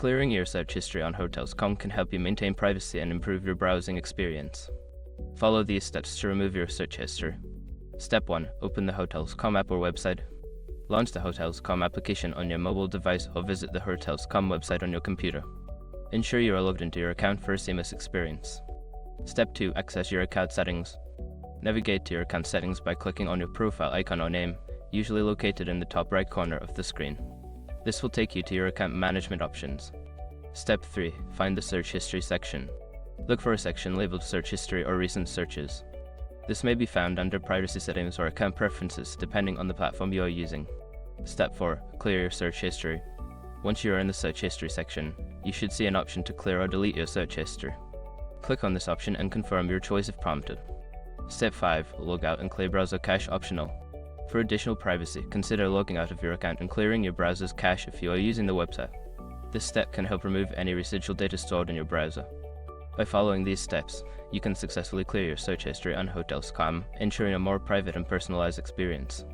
Clearing your search history on Hotels.com can help you maintain privacy and improve your browsing experience. Follow these steps to remove your search history. Step 1. Open the Hotels.com app or website. Launch the Hotels.com application on your mobile device or visit the Hotels.com website on your computer. Ensure you are logged into your account for a seamless experience. Step 2. Access your account settings. Navigate to your account settings by clicking on your profile icon or name, usually located in the top right corner of the screen. This will take you to your account management options. Step 3. Find the search history section. Look for a section labeled search history or recent searches. This may be found under privacy settings or account preferences depending on the platform you are using. Step 4. Clear your search history. Once you are in the search history section, you should see an option to clear or delete your search history. Click on this option and confirm your choice if prompted. Step 5. Log out and clear browser cache optional. For additional privacy, consider logging out of your account and clearing your browser's cache if you are using the website. This step can help remove any residual data stored in your browser. By following these steps, you can successfully clear your search history on Hotels.com, ensuring a more private and personalized experience.